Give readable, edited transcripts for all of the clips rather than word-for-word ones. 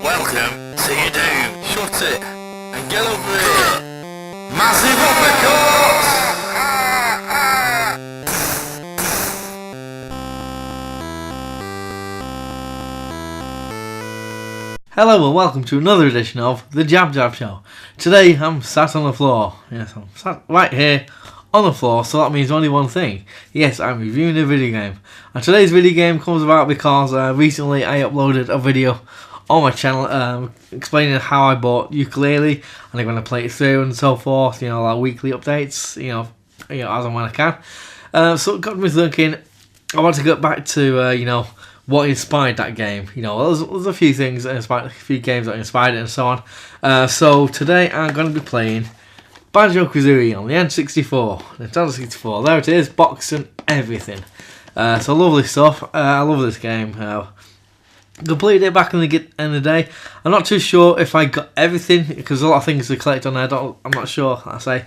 Welcome to your doom. Shut it and get over here. Massive uppercut! Hello and welcome to another edition of the JabJab Show. Today I'm sat on the floor. Yes, I'm sat right here on the floor, so that means only one thing. Yes, I'm reviewing a video game. And today's video game comes about because recently I uploaded a video on my channel explaining how I bought ukulele and I'm going to play it through and so forth, you know, like weekly updates, you know, as and when I can. So it got me thinking, I want to get back to, you know, what inspired that game. You know, there's a few things that inspired, a few games that inspired it and so on. So today I'm going to be playing Banjo Kazooie on the N64, Nintendo 64. There it is, box and everything. So lovely stuff. I love this game. Completed it back in the day. I'm not too sure if I got everything because a lot of things to collect on there. I'm not sure. I say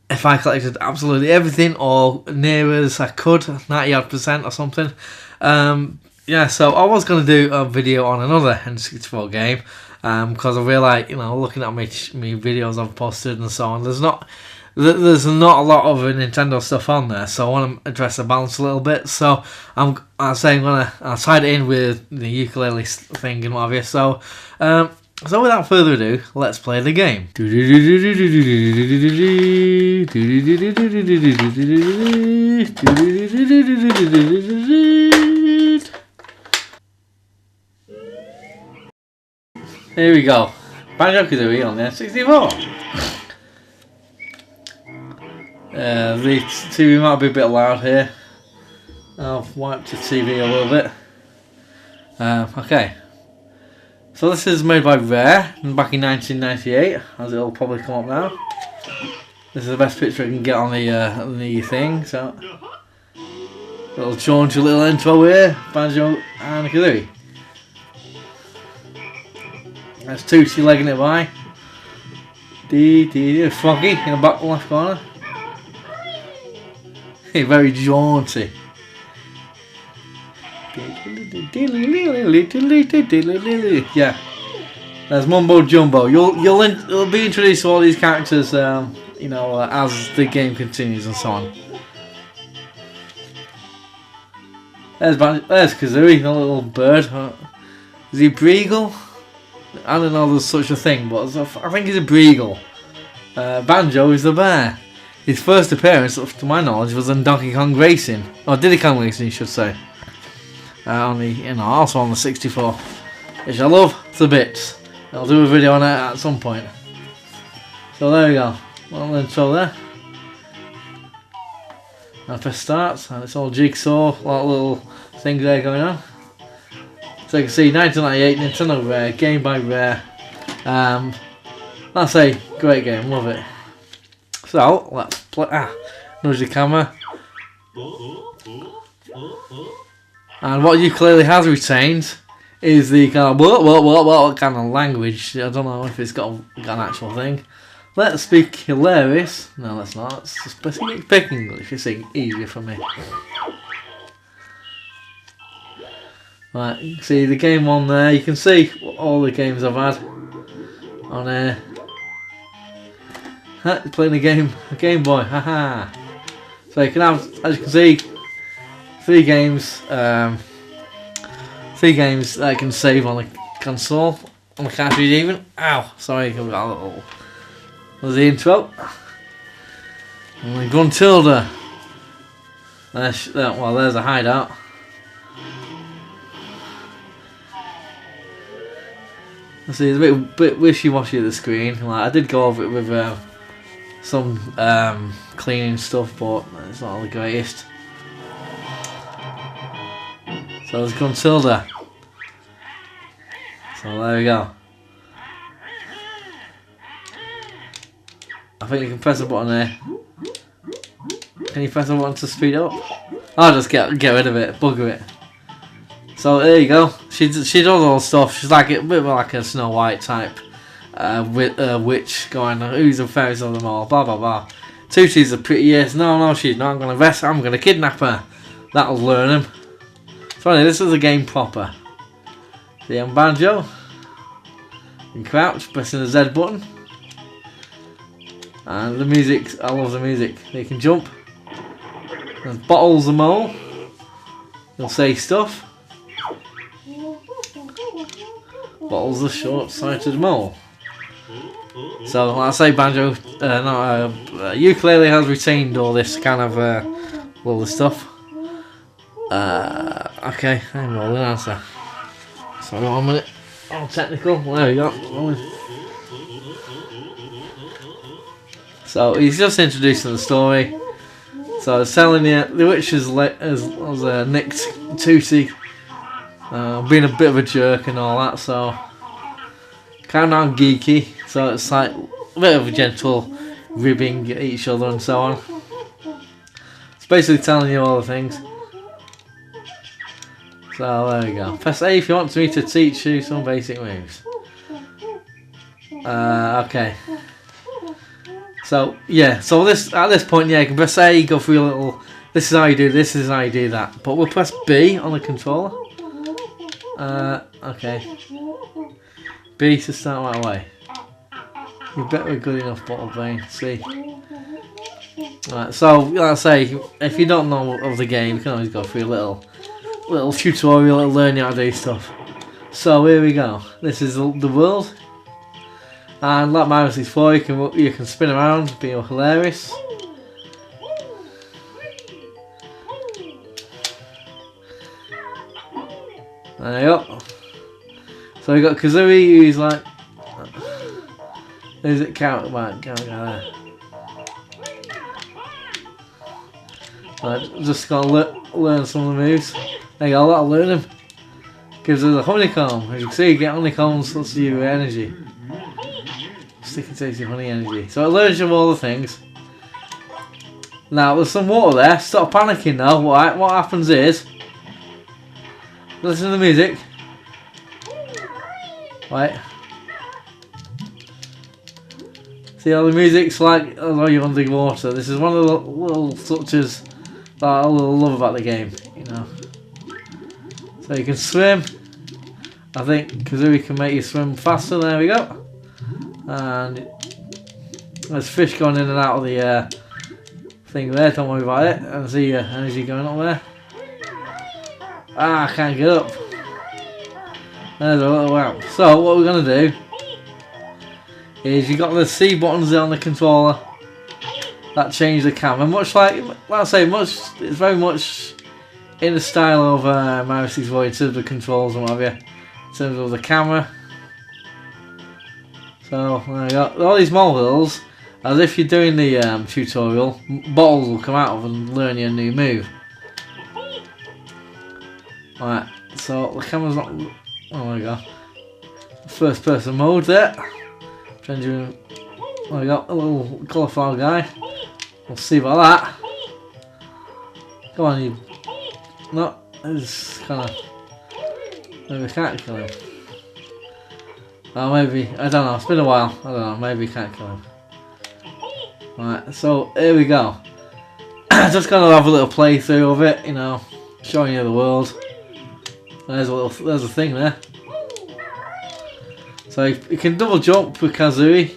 if I collected absolutely everything or near as I could, 90% or something. Yeah, so I was going to do a video on another N64 game because I really like, you know, looking at my videos I've posted and so on. There's not a lot of Nintendo stuff on there, so I want to address the balance a little bit. So I'll tie it in with the ukulele thing and what have you. So without further ado, let's play the game. Here we go. Banjo Kazooie on the N64. The TV might be a bit loud here. I've wiped the TV a little bit. Okay. So this is made by Rare back in 1998, as it'll probably come up now. This is the best picture I can get on the thing. So little jaunty little intro here, Banjo and Kazooie. That's Tootsie legging it by. Froggy in the back left corner. Very jaunty. Yeah. There's Mumbo Jumbo. You'll be introduced to all these characters, you know, as the game continues and so on. There's Kazooie, a little bird. Is he Breagle? I don't know there's such a thing, but I think he's a Breagle. Banjo is the bear. His first appearance, to my knowledge, was on Donkey Kong Racing, or Diddy Kong Racing, you should say. Also on the 64, which I love to bits. I'll do a video on it at some point. So there we go. Well, intro there. I press start, and it's all jigsaw, a lot of little things there going on. So you can see 1998 Nintendo Rare, game by Rare. That's a great game, love it. So let's play. Nudge the camera. And what ukulele has retained is the kind of kind of language. I don't know if it's got an actual thing. Let's speak hilarious. No, let's not. Let's just pick English. It's easier for me. Right, you can see the game on there. You can see all the games I've had on there. Playing a Game Boy. Haha. So you can have, as you can see, three games that I can save on the console, on the cartridge even. Ow, sorry, I've got a little. There's the intro. And the Gruntilda. Well, there's a hideout. See, it's a bit wishy-washy at the screen. Like, I did go over it with some cleaning stuff, but it's not the greatest. So there's Gruntilda. So there we go. I think you can press a button there. Can you press a button to speed up? I'll just get rid of it, bugger it. So there you go. She does all the stuff. She's like a bit like a Snow White type witch going, who's the fairest of them all, blah blah blah. Tootie's the prettiest. No, she's not. I'm gonna kidnap her. That'll learn him. So anyway, this is a game proper. See, I'm Banjo. You can crouch, pressing the Z button. And the music, I love the music. You can jump. There's Bottles the mole. He'll say stuff. Bottles the short-sighted mole. So, like I say, Banjo, Ukulele has retained all this kind of all this stuff. Okay, I'm rolling answer. Sorry, 1 minute. Oh, technical. There we go. So he's just introducing the story. So I was telling you, the witch has nicked Tootie, being a bit of a jerk and all that. So kind of geeky. So it's like a bit of a gentle ribbing at each other and so on. It's basically telling you all the things. So there we go. Press A if you want me to teach you some basic moves. Okay. So yeah, so at this point, yeah, you can press A, go through a little. This is how you do this. This is how you do that. But we'll press B on the controller. Okay. B to start right away. You bet we're good enough, Bottle Brain. See. Right. So like I say, if you don't know of the game, you can always go through a little tutorial to learn you how to do stuff. So here we go. This is the world. And like Mario 64, you can spin around, be hilarious. There you go. So we got Kazooie, who's like, is it count? Right, count there. Right, just gotta learn some of the moves. There you go, that'll learn them. Gives us a honeycomb. As you can see, you get honeycombs, lets you energy. Sticky tasty honey energy. So it learns you all the things. Now there's some water there. Stop panicking now. What happens is, listen to the music. Right. See how the music's like although you're under water. This is one of the little touches that I love about the game, you know. So you can swim. I think Kazooie can make you swim faster. There we go. And there's fish going in and out of the thing there, don't worry about it. And see energy going up there. I can't get up. There's a little ramp. So what we're going to do is you got the C buttons on the controller that change the camera. Much like I say, it's very much in the style of Mario 64 in terms of the controls and what have you. In terms of the camera. So there you go. All these molehills, as if you're doing the tutorial, bottles will come out of and learn you a new move. Alright, so the camera's not. Oh there we go. First person mode there. Changing. There we go. A little cauliflower guy. We'll see about that. Come on, you. No, it's kind of. Maybe I can't kill him. Oh, maybe, I don't know, it's been a while, I don't know, maybe you can't kill him. Right, so here we go. Just gonna have a little playthrough of it, you know, showing you the world. There's a thing there. So you can double jump with Kazooie.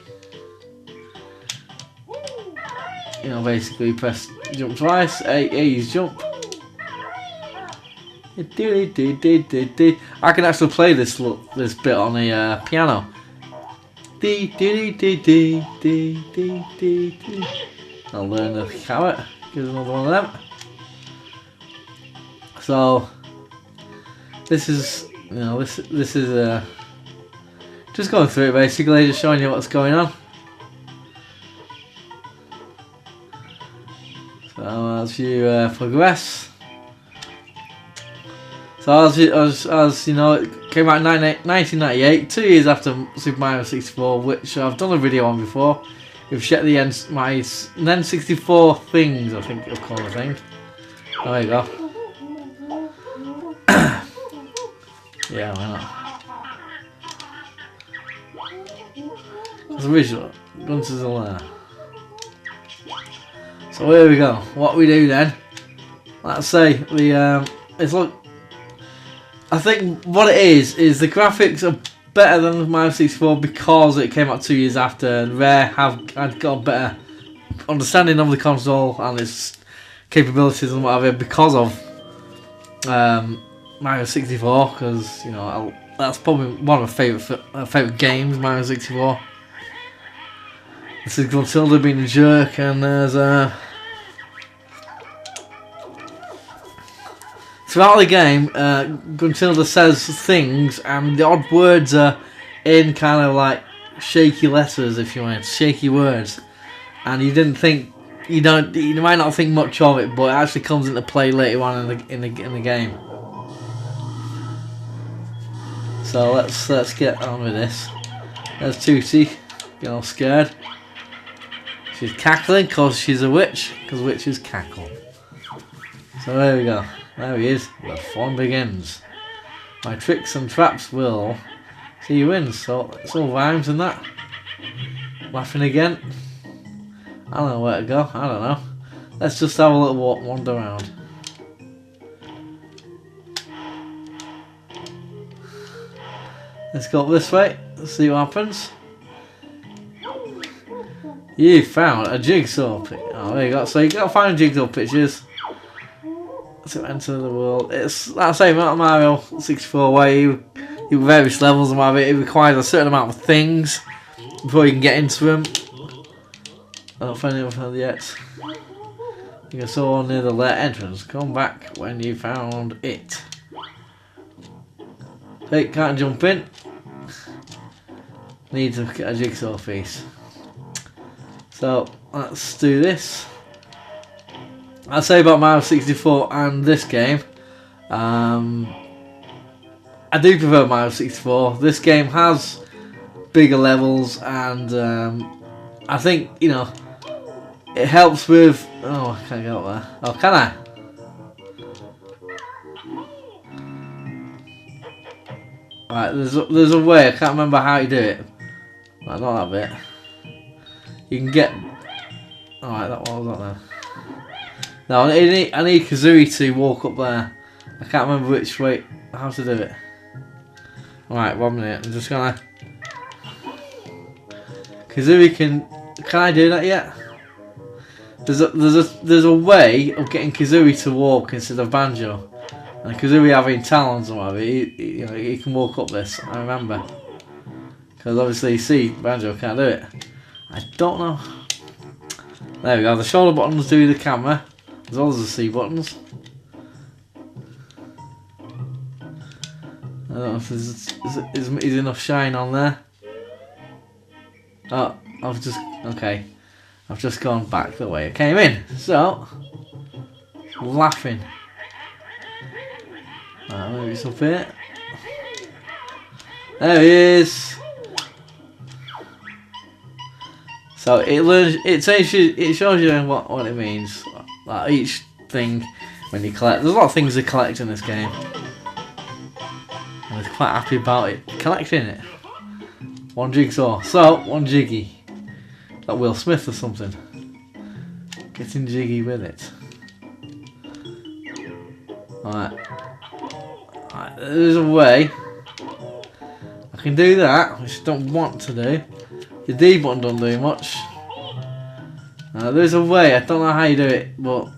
You know, basically press jump twice, A is jump. I can actually play this bit on the piano. I'll learn the carrot. Give another one of them. So this is, you know, this is just going through it basically, just showing you what's going on. So as you progress. So as you know, it came out in 1998, 2 years after Super Mario 64, which I've done a video on before. We've checked the N64 things, I think it's called the thing. There you go. Yeah, why not? It's original. Guns is all there. So here we go. What we do then? Let's say it's like. I think what it is the graphics are better than Mario 64 because it came out 2 years after, and Rare had got a better understanding of the console and its capabilities and whatever because of Mario 64. Because you know that's probably one of my favourite games, Mario 64. This is Gruntilda being a jerk, and there's throughout the game, Gruntilda says things, and the odd words are in kind of like shaky letters, if you want, shaky words, and you might not think much of it, but it actually comes into play later on in the game. So let's get on with this. There's Tootie, getting all scared. She's cackling because she's a witch, because witches cackle. So there we go. There he is. The fun begins. My tricks and traps will see you win. So it's all rhymes and that. Laughing again. I don't know where to go. I don't know. Let's just have a little wander around. Let's go up this way. Let's see what happens. You found a jigsaw picture. Oh, there you go. So you gotta find jigsaw pictures to enter the world. It's that same amount of Mario 64 where you various levels and whatever. It requires a certain amount of things before you can get into them. I don't find anything yet. You saw near the lair entrance. Come back when you found it. Hey, can't jump in. Need to get a jigsaw piece. So let's do this. I'll say about Mario 64 and this game. I do prefer Mario 64. This game has bigger levels, and I think, you know, it helps with. Oh, I can't get up there. Oh, can I? Right, there's a way. I can't remember how you do it. Right, not that bit. You can get. Alright, that one was not there. No, I need Kazooie to walk up there. I can't remember which way, how to do it. Alright, 1 minute. I'm just gonna. Kazooie can I do that yet? There's a way of getting Kazooie to walk instead of Banjo. And Kazooie having talons or whatever, he can walk up this. I remember. Because obviously, you see, Banjo can't do it. I don't know. There we go. The shoulder buttons do the camera, as well as the C buttons. I don't know if there's enough shine on there. Oh, I've just gone back the way I came in. So, laughing. Right, maybe it's up here. There he is. So it shows you what it means. Like each thing when you collect. There's a lot of things to collect in this game. I was quite happy about it. Collecting it. One jigsaw. So, one jiggy. Like Will Smith or something. Getting jiggy with it. Alright. There's a way. I can do that, which I don't want to do. The D button don't do much. There's a way. I don't know how you do it, but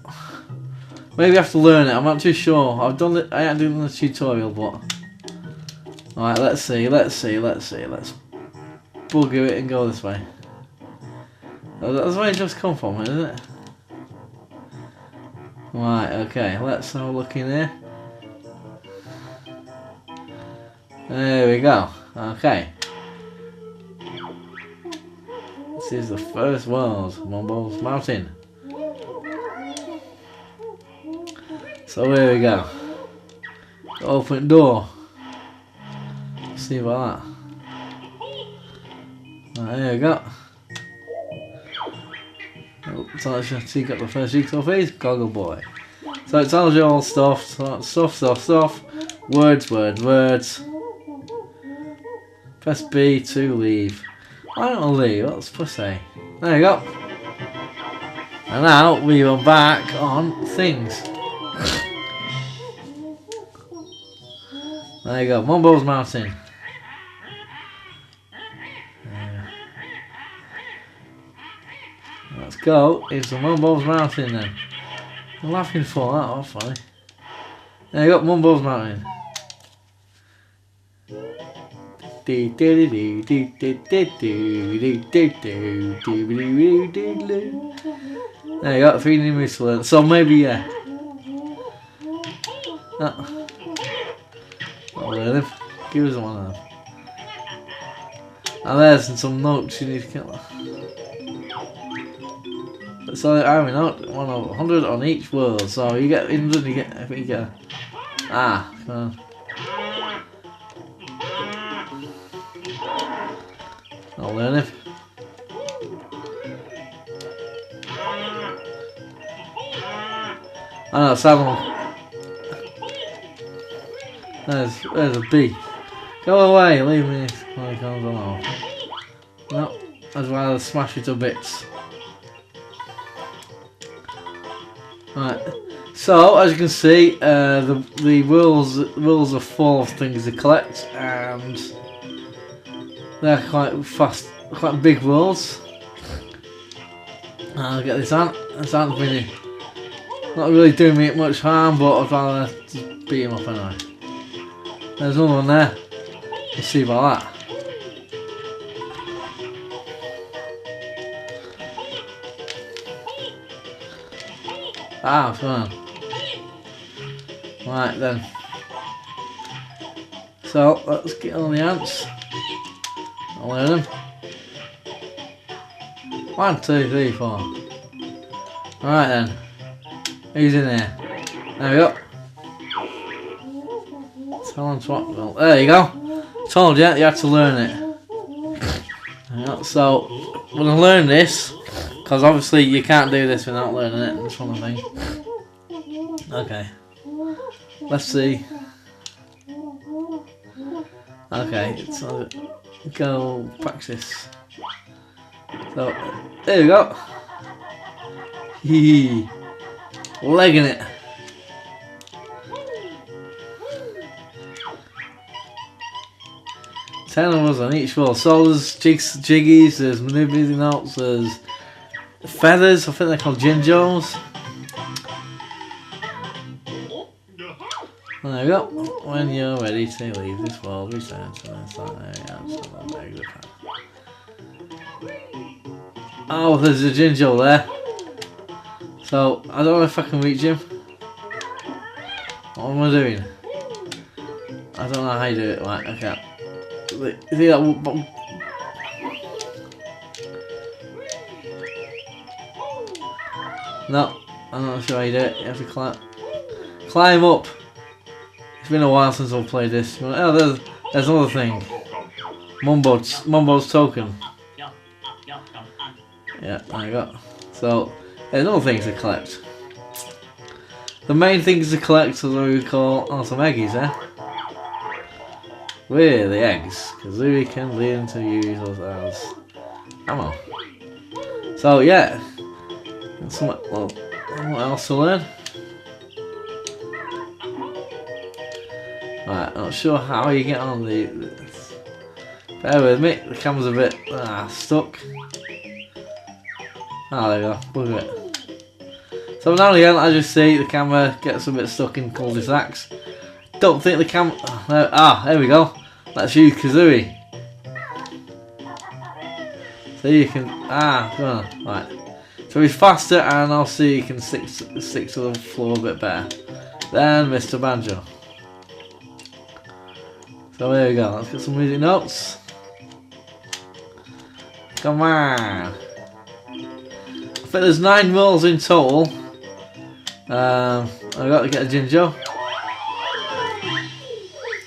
maybe I have to learn it. I'm not too sure. I haven't done the tutorial, but alright. Let's see. Let's bugger it and go this way. That's where it just come from, isn't it? Right. Okay. Let's have a look in here. There we go. Okay. This is the first world, Mumbo's Mountain. So here we go. Open door. Let's see about that. Right, here we go. Oh, so you got the first jigsaw piece, Goggle Boy. So it tells you all stuff. Stuff. Words. Press B to leave. I don't leave, what's pussy? There you go. And now we are back on things. There you go, Mumbo's Mountain. go into Mumbo's Mountain then. I'm laughing for that, that's funny. There you got Mumbo's Mountain. There you go, 3 new moves to learn. So maybe, yeah. I'll learn him. Give us one of them. And there's some notes you need to kill. So I mean, 100 on each world. So you get 100, you get. I think you get. Come on. I'll learn him. I know, Saddle. There's a bee. Go away, leave me when he comes along. No, I'd rather smash it to bits. Right, so as you can see, the worlds are full of things to collect, and they're quite fast, quite big worlds. I'll get this ant. This ant's really not really doing me much harm, but I'd rather just beat him up anyway. There's another one there. Let's see about that. Come on. Right then. So let's get on the ants. I'll learn them. 1, 2, 3, 4. Right then. Who's in there? There we go. Tell him to what? Well, there you go. Told you, you had to learn it. So we're gonna learn this, because obviously you can't do this without learning it. That's one thing. Okay. Let's see. Okay, so go practice. So there we go. Hee. Legging it. Ten of us on each wall. So there's jiggies, there's manipulating notes, there's feathers, I think they're called Jinjos. There we go. When you're ready to leave this world, return to the start area. Oh, there's a Jinjo there. So I don't know if I can reach him. What am I doing? I don't know how you do it. Right, okay. See that? No, I'm not sure how you do it. You have to climb up. It's been a while since I've played this. Oh, there's another thing. Mumbo's token. Yeah, there you go. So there's other things to collect. The main things to collect, as I recall, are some eggies, eh? Where are the eggs? Kazooie can learn to use those as ammo. So yeah, what else to learn? Right, I'm not sure how you get on the. Bear with me, the camera's a bit stuck. There we go, bugger it. So now and again, as you see, the camera gets a bit stuck in cul-de-sacs. Don't think the camera. There we go. Let's use Kazooie. So you can. Come on. Right. So he's faster, and I'll see you can stick to the floor a bit better than Mr. Banjo. So there we go. Let's get some music notes. Come on. I think there's 9 rolls in total. I've got to get a Jinjo.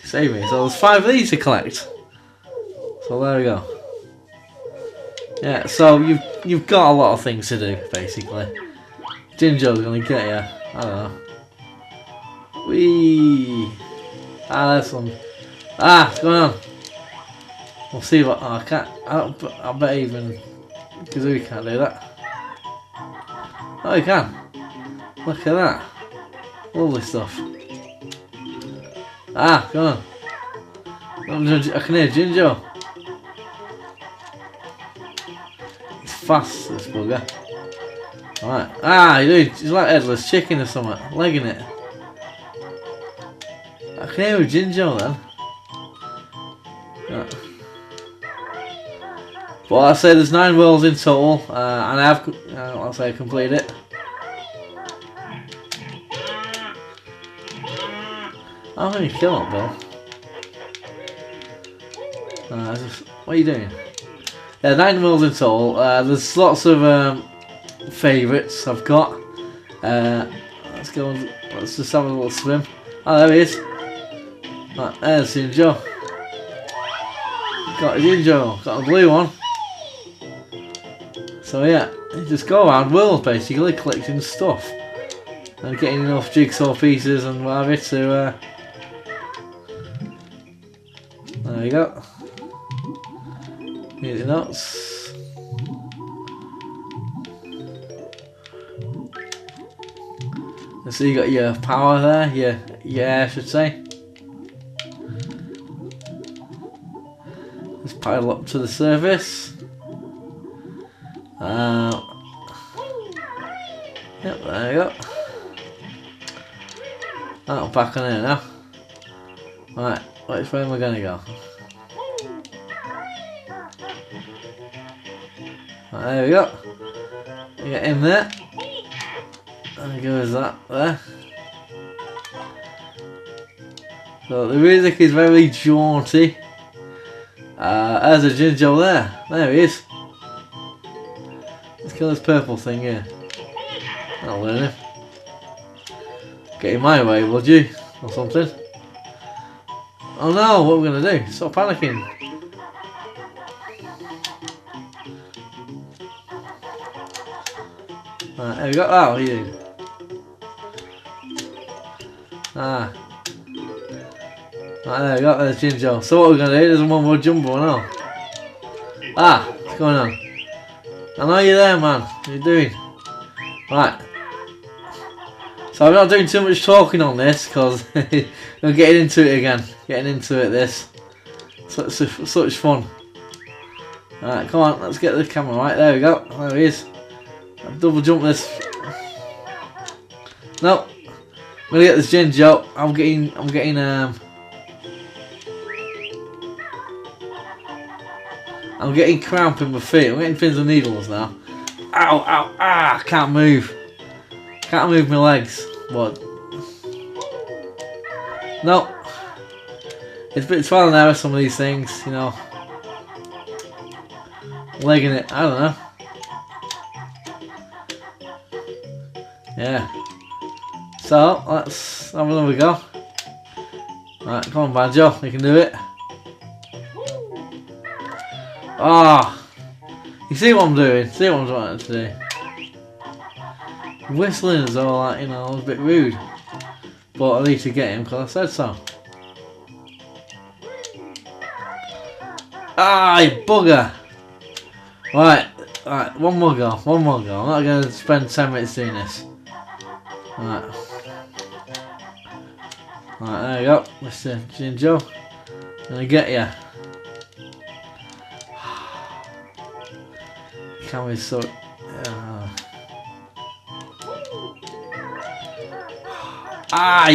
Save me. So there's 5 of these to collect. So there we go. Yeah. So you've got a lot of things to do basically. Jinjo's gonna get you. I don't know. Whee! There's one. What's going on? We'll see what. I can't. I bet even Kazooie can't do that. Oh, you can. Look at that. Lovely stuff. Come on. I can hear Jinjo. He's fast, this bugger. Alright. Ah, he's like headless chicken or something. Legging it. I can hear a Jinjo then. Yeah. But I say there's 9 worlds in total, and I have, I'll say, completed it. I'm going to kill it, Bill. What are you doing? Yeah, 9 worlds in total. There's lots of favourites I've got. Let's go and let's just have a little swim. Oh, there he is. Right, there's Jinjo. Got a Jinjo, got a blue one. So yeah, you just go around world basically collecting stuff and getting enough jigsaw pieces and whatever to there you go. Hit the nuts. And so you got your power there, your air I should say. Let's pile up to the surface. Yep, there you go. Oh, back on here now. Right, which way am I gonna go? Right, there we go. You get in there. There goes that there. So the music is very jaunty. There's a Jinjo there. There he is. Let's kill this purple thing here. I'll learn him. Get in my way, would you? Or something. Oh no, what are we gonna do? Stop panicking. Right, there we go. Oh, you. Ah. Right, there we go. There's Jinjo. So what we're gonna do? There's one more jumbo now. Ah, what's going on? I know you're there, man. What are you doing? Right. So I'm not doing too much talking on this because we're getting into it again. Getting into it, this. Such fun. Alright, come on, let's get the camera right. There we go. There he is. I'll double jump this. No. I'm gonna get this Jinjo. I'm getting cramp in my feet. I'm getting pins and needles now. Ow, ow, ah, can't move. Can't move my legs, but no, it's a bit trial and error, some of these things, you know. Legging it, I don't know. Yeah. So let's have another go. Right, come on, Banjo, you can do it. Ah, you see what I'm doing? See what I'm trying to do? Whistling is all that, you know, a bit rude. But I need to get him because I said so. Ah, you bugger! Right, one more go. I'm not going to spend 10 minutes doing this. Right, there you go, Mr. Jinjo. I'm going to get you. Camera's so... Ah,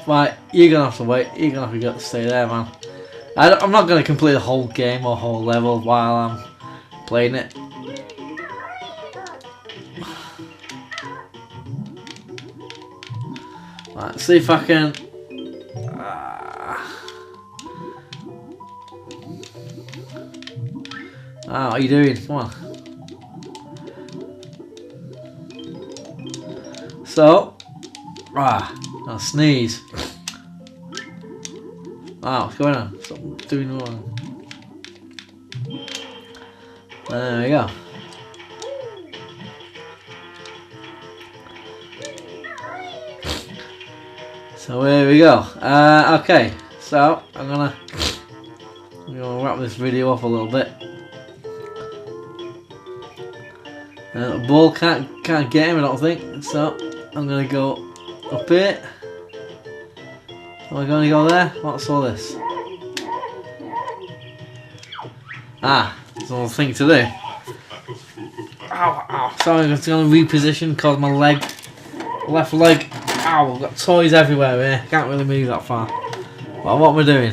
right, you're gonna have to wait. You're gonna have to stay there, man. I'm not gonna complete the whole game or whole level while I'm playing it. Right, see if I can. Ah, what are you doing? Come on. So. I'll sneeze. Wow, what's going on? Something doing wrong. There we go. So here we go. Okay, so I'm gonna wrap this video up a little bit. The ball can't get him, I don't think. So I'm gonna go up here. Am I going to go there? What's all this? Ah, there's another thing to do. ow, ow. Sorry, I'm just going to reposition because my left leg. Ow, I've got toys everywhere here. Can't really move that far. Well, what am I doing?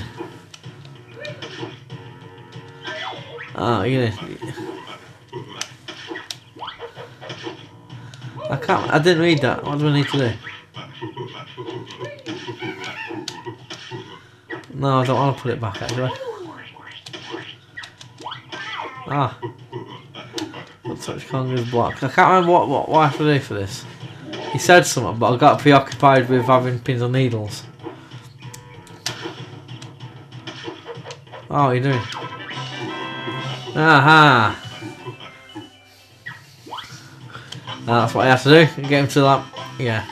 Oh, you know. I didn't read that. What do I need to do? No, I don't want to put it back actually. Ah. Don't touch Conga's block. I can't remember what I have to do for this. He said something, but I got preoccupied with having pins and needles. Oh, what are you doing? Aha! That's what I have to do. Get him to that. Yeah.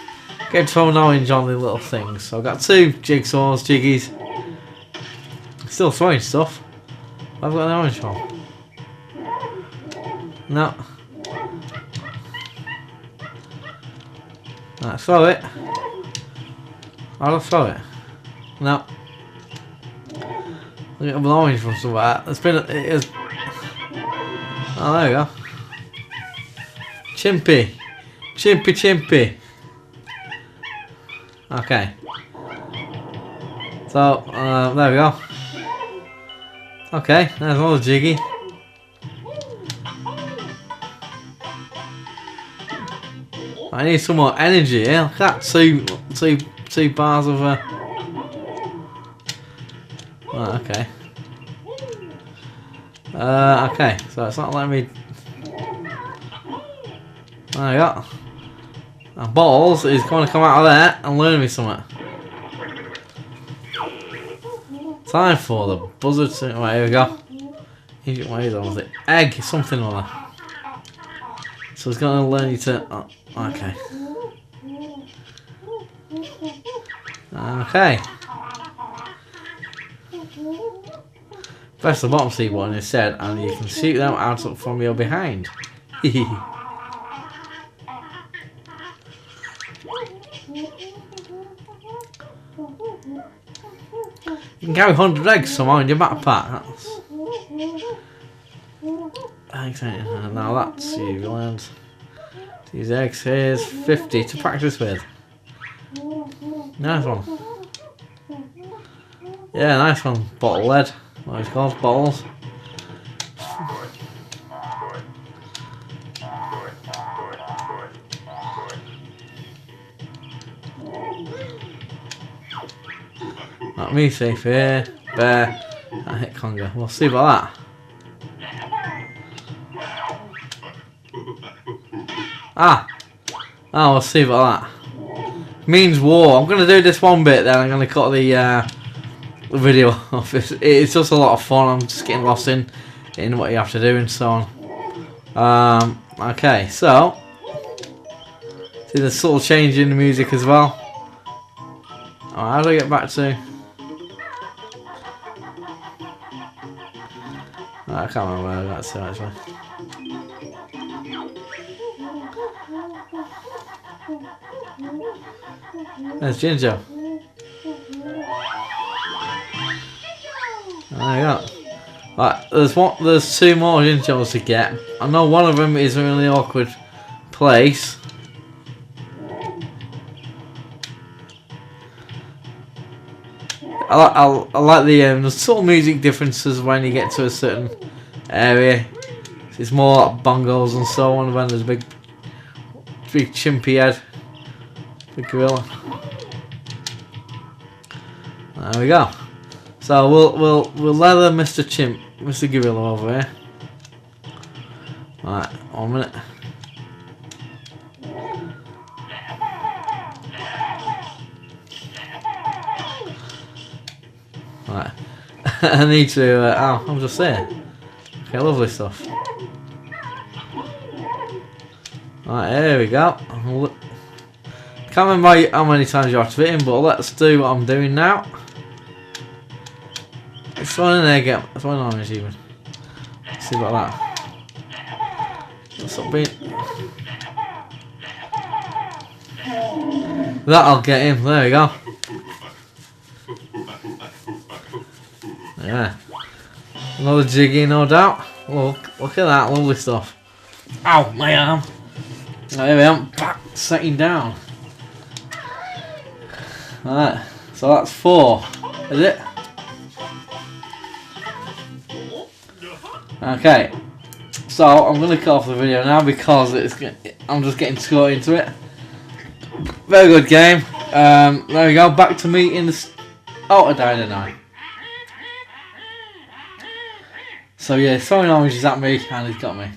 Get him to throw an orange on the little things. So I've got 2 jigsaws, jiggies. Still throwing stuff. I've got an orange one. No. Right, throw it. I'll throw it. No. I get an orange from somewhere. It's been. It is. Oh, there we go. Chimpy. Chimpy. Okay. So, there we go. Okay, there's another jiggy. I need some more energy here. Look at that, two bars of Right, okay. Okay, so it's not letting me. There we go. And Balls is going to come out of there and learn me something. Time for the buzzard to. Right, here we go. What is it? Egg, something or other. So it's going to learn you to. Oh, okay. Okay. Press the bottom C button instead, and you can shoot them out from your behind. You can carry 100 eggs somehow in your backpack. That's now that's you learned. These eggs here's 50 to practice with. Nice one. Yeah, nice one. Bottle lead. What it's called? Bottles. Not me safe here. Bear. I hit Conga. We'll see about that. Ah! Oh, we'll see about that. Means war. I'm going to do this one bit, then I'm going to cut the video off. It's just a lot of fun. I'm just getting lost in what you have to do and so on. Okay, so see the subtle change in the music as well. Oh, how do I get back to? Oh, I can't remember where that's actually. There's Ginger. There you go. Right, there's 2 more Gingers to get. I know one of them is a really awkward place. I like the subtle music differences when you get to a certain area. It's more like bongos and so on when there's a big chimpy head, big gorilla. There we go. So we'll leather Mr. Gorilla over here. Right, 1 minute. Right, I need to. Oh, I'm just saying. Okay, lovely stuff. Right, here we go. Can't remember how many times you have to fit in, but let's do what I'm doing now. It's one in there, get it's one orange even. Let's see about that. Stop being. That'll get him. There we go. Yeah. Another jiggy, no doubt. Look at that, lovely stuff. Ow, my arm. There we are, back setting down. Alright, so that's 4, is it? Okay, so I'm going to cut off the video now because I'm just getting straight into it. Very good game. There we go, back to me in the... Oh, I died, didn't I? So yeah, throwing oranges at me and he's got me.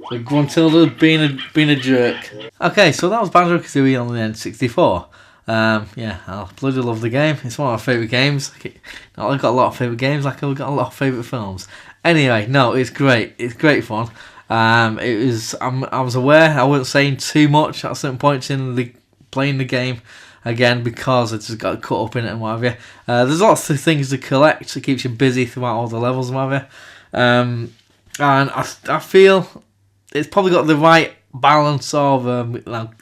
So Gruntilda being a jerk. Okay, so that was Banjo Kazooie on the N64. Yeah, I bloody love the game. It's one of my favourite games. I've got a lot of favourite games, like I've got a lot of favourite films. Anyway, no, it's great. It's great fun. It was. I was aware I wasn't saying too much at certain points in playing the game again because I just got caught up in it and what have you. There's lots of things to collect. It keeps you busy throughout all the levels and what have you. And I feel it's probably got the right balance of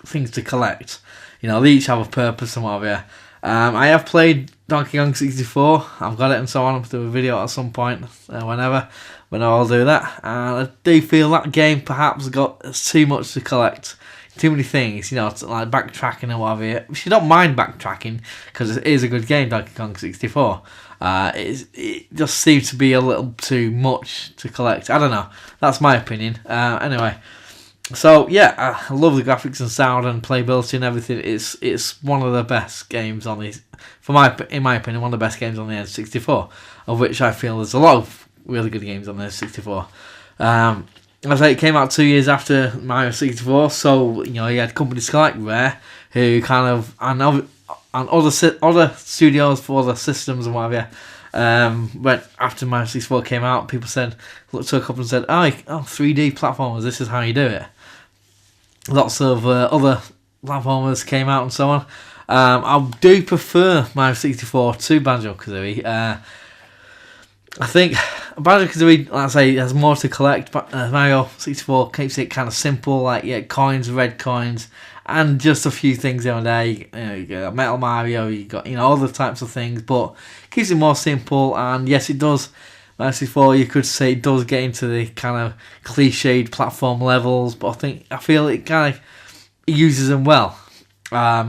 things to collect. You know, they each have a purpose and what have you. I have played Donkey Kong 64. I've got it and so on. I'll do a video at some point, whenever I'll do that. And I do feel that game perhaps got too much to collect. Too many things, you know, like backtracking and what have you. If you don't mind backtracking, because it is a good game, Donkey Kong 64. It just seems to be a little too much to collect. I don't know. That's my opinion. Anyway. So yeah, I love the graphics and sound and playability and everything. It's one of the best games on these, in my opinion, one of the best games on the N64, of which I feel there's a lot of really good games on the N64. I say it came out 2 years after Mario 64, so you know you had companies like Rare who kind of and other studios for other systems and what have you. When after Mario 64 came out, people looked up and said, "Oh, 3D platformers, this is how you do it." Lots of other platformers came out and so on. I do prefer Mario 64 to Banjo Kazooie. I think Banjo Kazooie, like I say, has more to collect, but Mario 64 keeps it kind of simple, like coins, red coins, and just a few things here and there. You got Metal Mario, you got other types of things, but keeps it more simple. And yes, it does. Mario 64, you could say it does get into the kind of cliched platform levels, but I feel it kind of uses them well. I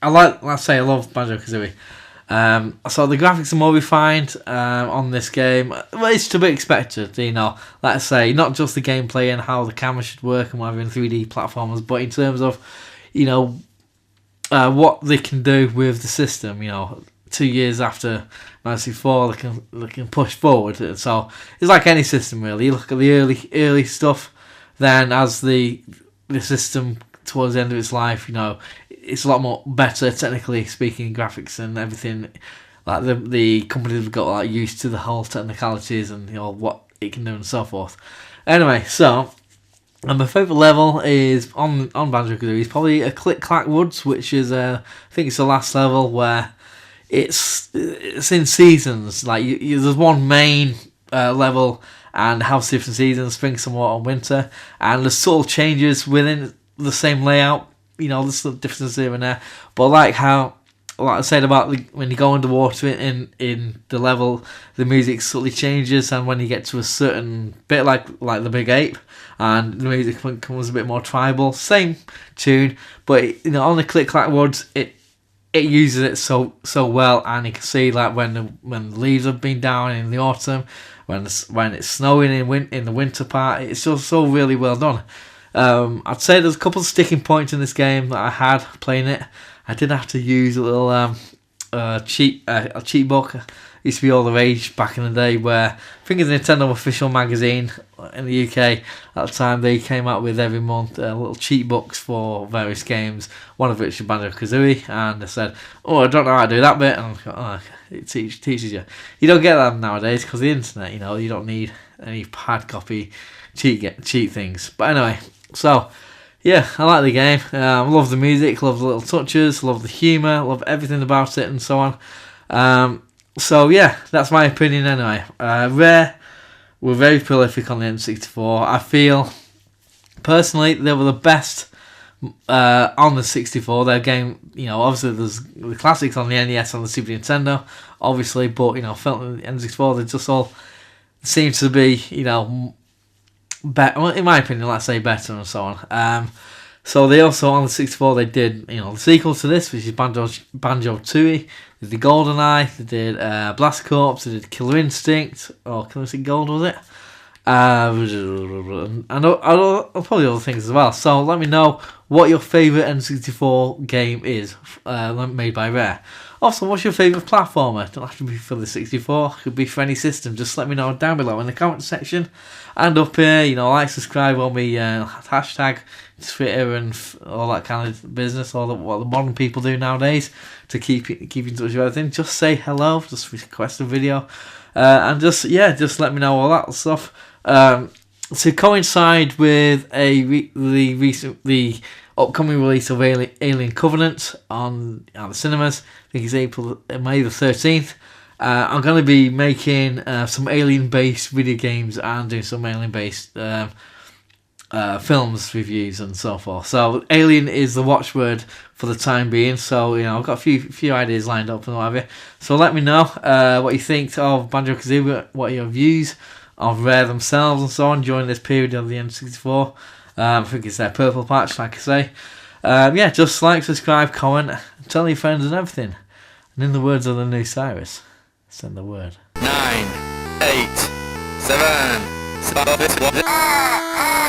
love Banjo Kazooie. So the graphics are more refined on this game. Well, it's to be expected, like I say, not just the gameplay and how the camera should work and whatever in 3D platformers, but in terms of, what they can do with the system. 2 years after Mario 64, they can push forward. So it's like any system really. You look at the early stuff, then as the system towards the end of its life, it's a lot more better technically speaking, graphics and everything. Like the companies have got used to the whole technicalities and what it can do and so forth. Anyway, so my favourite level is on Banjo Kazooie is probably a Click Clack Woods, which is I think it's the last level where it's in seasons. Like there's one main level and has different seasons: spring, summer, autumn, winter, and there's subtle changes within the same layout. There's some differences here and there, but like I said about when you go underwater in the level, the music subtly changes, and when you get to a certain bit, like the Big Ape, and the music becomes a bit more tribal. Same tune, but on the Click Clack Woods, it uses it so well, and you can see when the leaves have been down in the autumn, when it's snowing in the winter part. It's just so really well done. I'd say there's a couple of sticking points in this game that I had playing it. I did have to use a little cheat book. It used to be all the rage back in the day, where I think it's the Nintendo official magazine in the UK at the time, they came out with every month little cheat books for various games, one of which is Banjo Kazooie, and I said, I don't know how to do that bit, and I thought, it teaches you. You don't get that nowadays because of the internet, you don't need any hard copy cheat things. But anyway, so yeah, I like the game. I love the music, love the little touches, love the humour, love everything about it and so on. So yeah, that's my opinion anyway. Rare were very prolific on the N64. I feel personally they were the best on the 64. Their game, obviously there's the classics on the NES and the Super Nintendo, obviously, but felt on the N64 they just all seem to be, better, in my opinion, let's say better and so on. So they also, on the 64, they did, the sequel to this, which is Banjo Kazooie. They did GoldenEye, they did Blast Corps, they did Killer Instinct, or Killer Instinct Gold, was it? And probably other things as well. So let me know what your favourite N64 game is made by Rare. Also, what's your favourite platformer? Don't have to be for the 64, could be for any system. Just let me know down below in the comment section. And up here, like, subscribe on me, hashtag Twitter and all that kind of business, what the modern people do nowadays to keep in touch with everything. Just say hello, just request a video, and just let me know all that stuff. To coincide with the upcoming release of Alien Covenant on the cinemas, I think it's May the 13th. I'm going to be making some Alien-based video games and doing some Alien-based films reviews and so forth. So Alien is the watchword for the time being. So I've got a few ideas lined up and whatever. So let me know what you think of Banjo Kazooie, what are your views of Rare themselves and so on during this period of the N64. I think it's their purple patch, like I say. Just like, subscribe, comment, tell your friends and everything. And in the words of the new Cyrus, send the word. 9, 8, 7, 6,